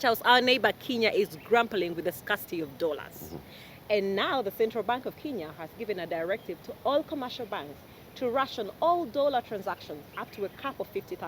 else, our neighbor Kenya is grappling with the scarcity of dollars. And now the Central Bank of Kenya has given a directive to all commercial banks to ration all dollar transactions up to a cap of $50,000.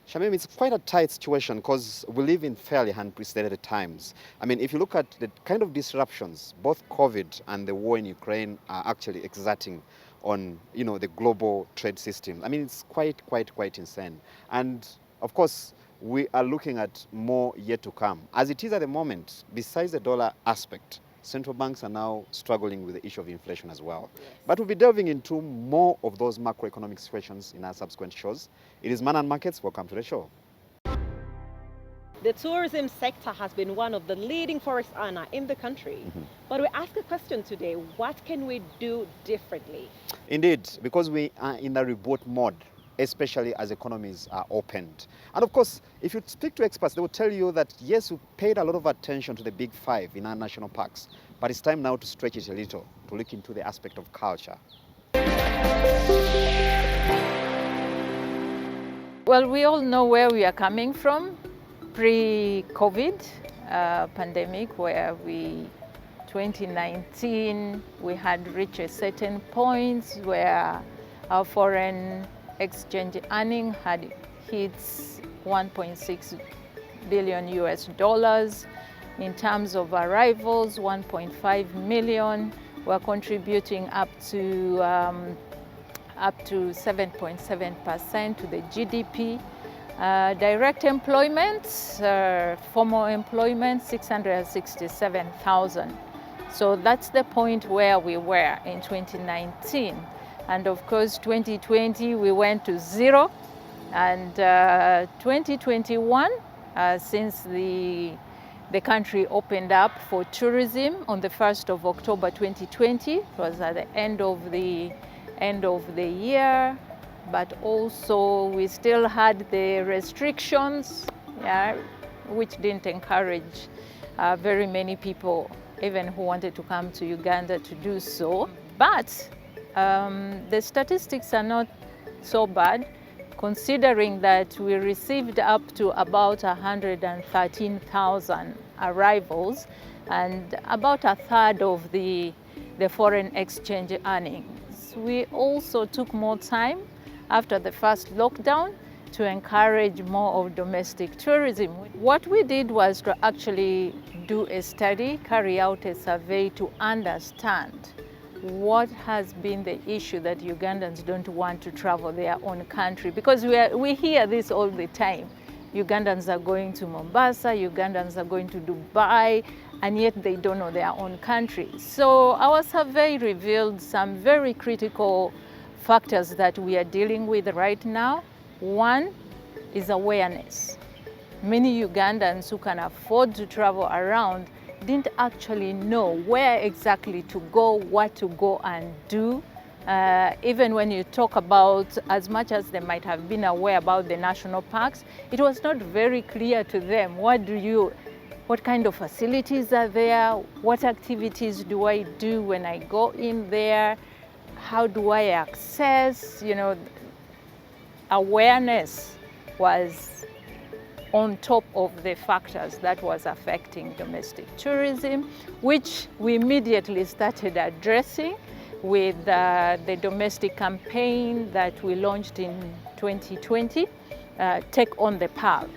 Shamim, it's quite a tight situation because we live in fairly unprecedented times. I mean, if you look at the kind of disruptions, both COVID and the war in Ukraine are actually exerting on, the global trade system. I mean, it's quite insane. And of course, we are looking at more yet to come. As it is at the moment, besides the dollar aspect, central banks are now struggling with the issue of inflation as well. Yes. But we'll be delving into more of those macroeconomic situations in our subsequent shows. It is Money and Markets. Welcome to the show. The tourism sector has been one of the leading forex earner in the country. But we ask a question today, what can we do differently? Indeed, because we are in a reboot mode, especially as economies are opened. And of course, if you speak to experts, they will tell you that yes, we paid a lot of attention to the big five in our national parks, but it's time now to stretch it a little, to look into the aspect of culture. Well, we all know where we are coming from, pre-COVID pandemic, where 2019, we had reached a certain point where our foreign exchange earning had hit 1.6 billion US dollars. In terms of arrivals, 1.5 million. We're contributing up to 7.7% to the GDP. Direct employment, formal employment, 667,000. So that's the point where we were in 2019. And of course, 2020, we went to zero. And 2021, since the country opened up for tourism on the 1st of October 2020, it was at the end of the year, but also we still had the restrictions, which didn't encourage very many people, even who wanted to come to Uganda, to do so. But the statistics are not so bad, considering that we received up to about 113,000 arrivals and about a third of the foreign exchange earnings. We also took more time after the first lockdown to encourage more of domestic tourism. What we did was to actually do a study, carry out a survey to understand what has been the issue that Ugandans don't want to travel their own country, because we hear this all the time. Ugandans are going to Mombasa, Ugandans are going to Dubai, and yet they don't know their own country. So our survey revealed some very critical factors that we are dealing with right now. One is awareness. Many Ugandans who can afford to travel around didn't actually know where exactly to go, what to go and do. Even when you talk about, as much as they might have been aware about the national parks, it was not very clear to them. What kind of facilities are there? What activities do I do when I go in there? How do I access? Awareness was on top of the factors that was affecting domestic tourism, which we immediately started addressing with the domestic campaign that we launched in 2020, Take on the Pearl.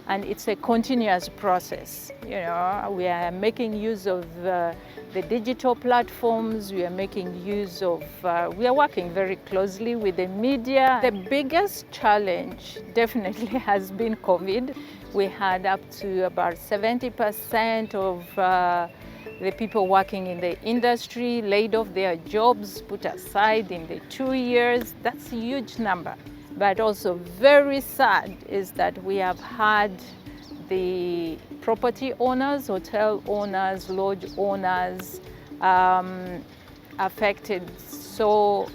And it's a continuous process. We are making use of the digital platforms. We are making use of, we are working very closely with the media. The biggest challenge definitely has been COVID. We had up to about 70% of the people working in the industry laid off their jobs, put aside in the 2 years. That's a huge number. But also very sad is that we have had the property owners, hotel owners, lodge owners affected so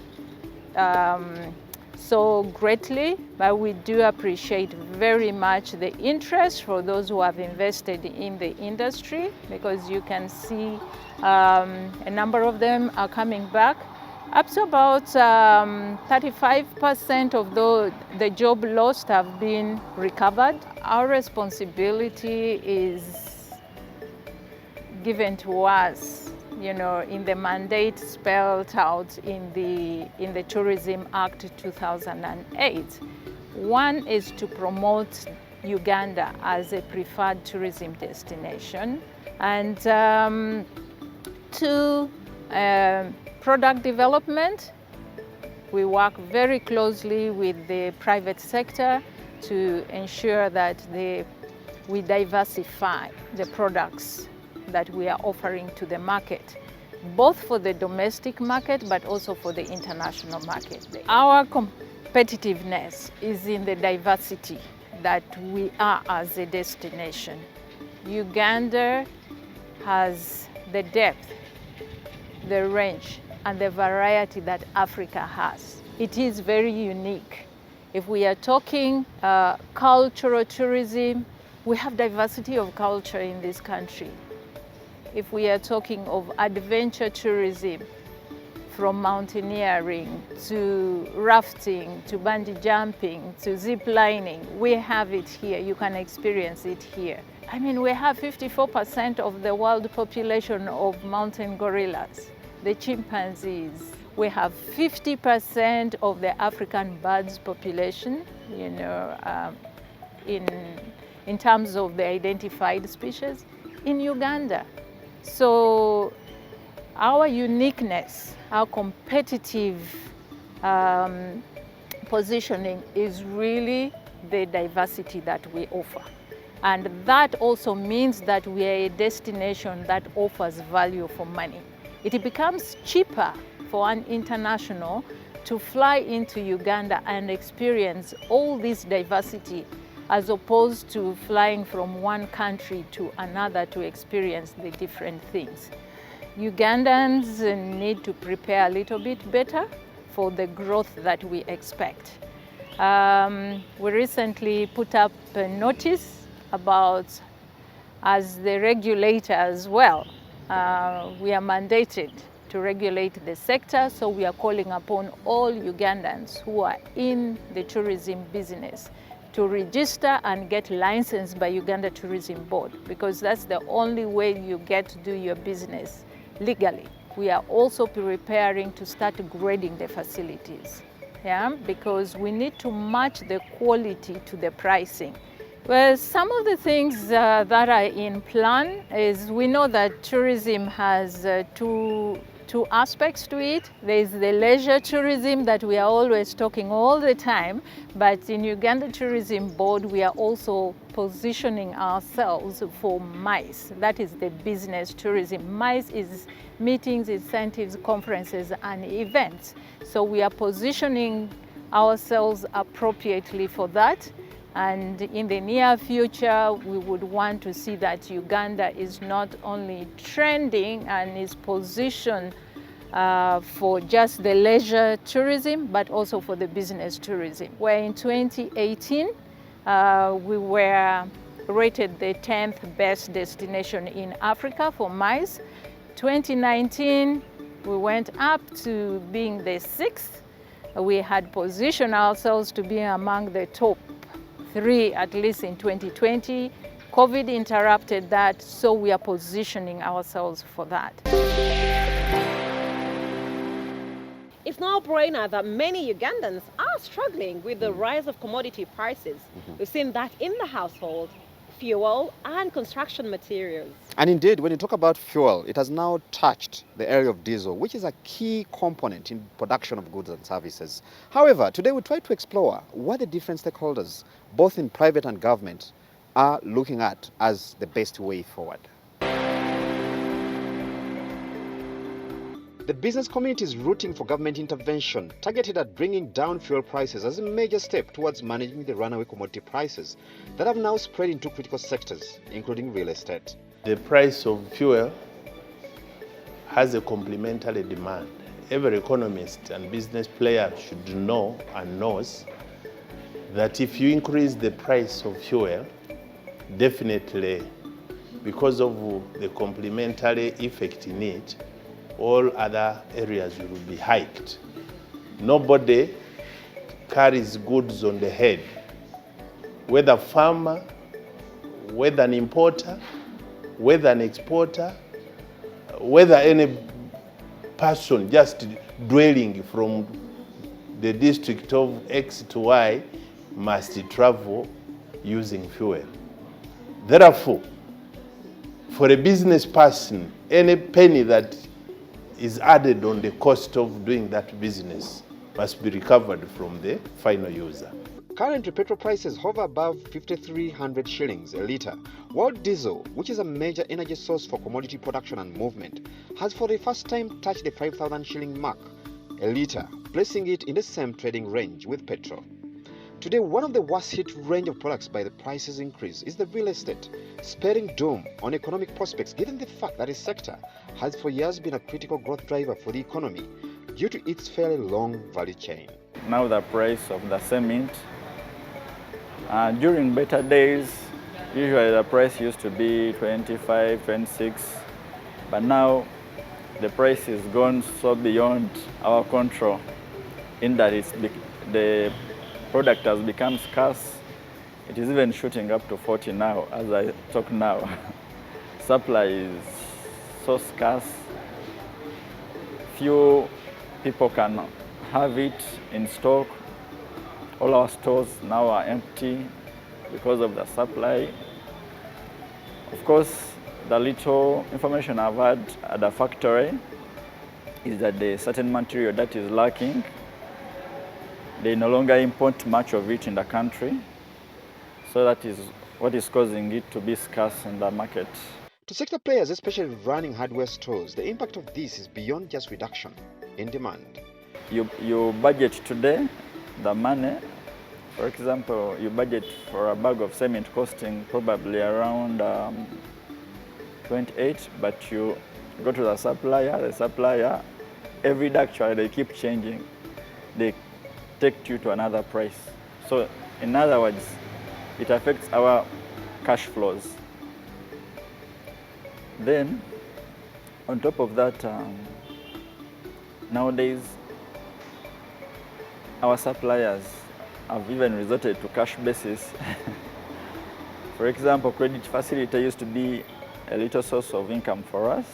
greatly. But we do appreciate very much the interest for those who have invested in the industry, because you can see a number of them are coming back. Up to about 35% of the job lost have been recovered. Our responsibility is given to us, in the mandate spelled out in the Tourism Act 2008. One is to promote Uganda as a preferred tourism destination, and two, product development. We work very closely with the private sector to ensure that we diversify the products that we are offering to the market, both for the domestic market but also for the international market. Our competitiveness is in the diversity that we are as a destination. Uganda has the depth, the range, and the variety that Africa has. It is very unique. If we are talking cultural tourism, we have diversity of culture in this country. If we are talking of adventure tourism, from mountaineering to rafting to bungee jumping to zip lining, we have it here. You can experience it here. I mean, we have 54% of the world population of mountain gorillas, the chimpanzees. We have 50% of the African birds population, in terms of the identified species in Uganda. So our uniqueness, our competitive positioning is really the diversity that we offer. And that also means that we are a destination that offers value for money. It becomes cheaper for an international to fly into Uganda and experience all this diversity as opposed to flying from one country to another to experience the different things. Ugandans need to prepare a little bit better for the growth that we expect. We recently put up a notice about, as the regulator as well, we are mandated to regulate the sector, so we are calling upon all Ugandans who are in the tourism business to register and get licensed by Uganda Tourism Board, because that's the only way you get to do your business legally. We are also preparing to start grading the facilities, because we need to match the quality to the pricing. Well, some of the things that are in plan is, we know that tourism has two aspects to it. There's the leisure tourism that we are always talking all the time, but in Uganda Tourism Board, we are also positioning ourselves for MICE. That is the business tourism. MICE is meetings, incentives, conferences, and events. So we are positioning ourselves appropriately for that. And in the near future, we would want to see that Uganda is not only trending and is positioned for just the leisure tourism, but also for the business tourism. Where in 2018, we were rated the 10th best destination in Africa for MICE. 2019, we went up to being the 6th. We had positioned ourselves to be among the top 3, at least in 2020. COVID interrupted that, so we are positioning ourselves for that. It's now a brainer that many Ugandans are struggling with the rise of commodity prices. We've seen that in the household, fuel and construction materials. And indeed, when you talk about fuel, it has now touched the area of diesel, which is a key component in production of goods and services. However, today we try to explore what the different stakeholders, both in private and government, are looking at as the best way forward. The business community is rooting for government intervention targeted at bringing down fuel prices as a major step towards managing the runaway commodity prices that have now spread into critical sectors, including real estate. The price of fuel has a complementary demand. Every economist and business player should know and knows that if you increase the price of fuel, definitely because of the complementary effect in it, all other areas will be hiked. Nobody carries goods on the head, whether farmer, whether an importer, whether an exporter, whether any person just dwelling from the district of X to Y must travel using fuel. Therefore, for a business person, any penny that is added on the cost of doing that business must be recovered from the final user. Currently, petrol prices hover above 5,300 shillings a litre, while diesel, which is a major energy source for commodity production and movement, has for the first time touched the 5,000 shilling mark a litre, placing it in the same trading range with petrol. Today, one of the worst hit range of products by the prices increase is the real estate, spelling doom on economic prospects given the fact that this sector has for years been a critical growth driver for the economy due to its fairly long value chain. Now the price of the cement, during better days, usually the price used to be 25, 26, but now the price has gone so beyond our control in that the product has become scarce. It is even shooting up to 40 now as I talk now. Supply is so scarce. Few people can have it in stock. All our stores now are empty because of the supply. Of course, the little information I've had at the factory is that the certain material that is lacking, they no longer import much of it in the country. So that is what is causing it to be scarce in the market. To sector players, especially running hardware stores, the impact of this is beyond just reduction in demand. You budget today the money. For example, you budget for a bag of cement costing probably around 28, but you go to the supplier, every day actually they keep changing. They take you to another price. So in other words, it affects our cash flows. Then, on top of that, nowadays, our suppliers have even resorted to cash basis. For example, credit facility used to be a little source of income for us.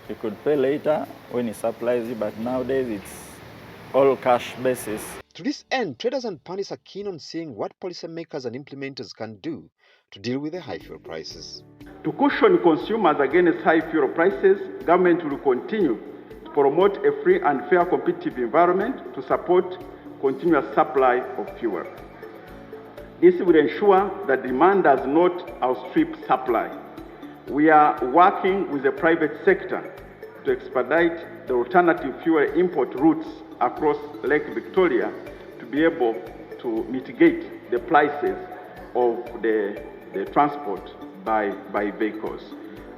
You could pay later when he supplies you, but nowadays it's all cash basis. To this end, traders and pundits are keen on seeing what policymakers and implementers can do to deal with the high fuel prices. To caution consumers against high fuel prices, government will continue to promote a free and fair competitive environment to support continuous supply of fuel. This will ensure that demand does not outstrip supply. We are working with the private sector to expedite the alternative fuel import routes across Lake Victoria to be able to mitigate the prices of the transport by vehicles.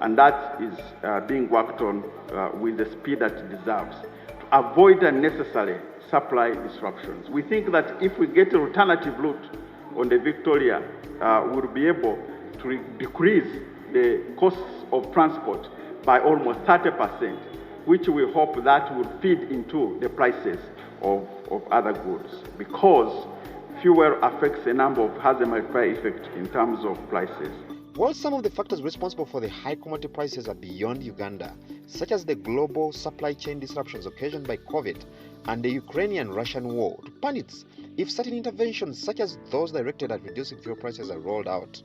And that is being worked on with the speed that it deserves to avoid unnecessary supply disruptions. We think that if we get an alternative route on the Victoria, we'll be able to decrease the costs of transport by almost 30%, which we hope that will feed into the prices of other goods, because fuel affects a number of, has a multiplier effect in terms of prices. While some of the factors responsible for the high commodity prices are beyond Uganda, such as the global supply chain disruptions occasioned by COVID and the Ukrainian-Russian war, to pundits, if certain interventions such as those directed at reducing fuel prices are rolled out,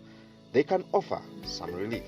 they can offer some relief.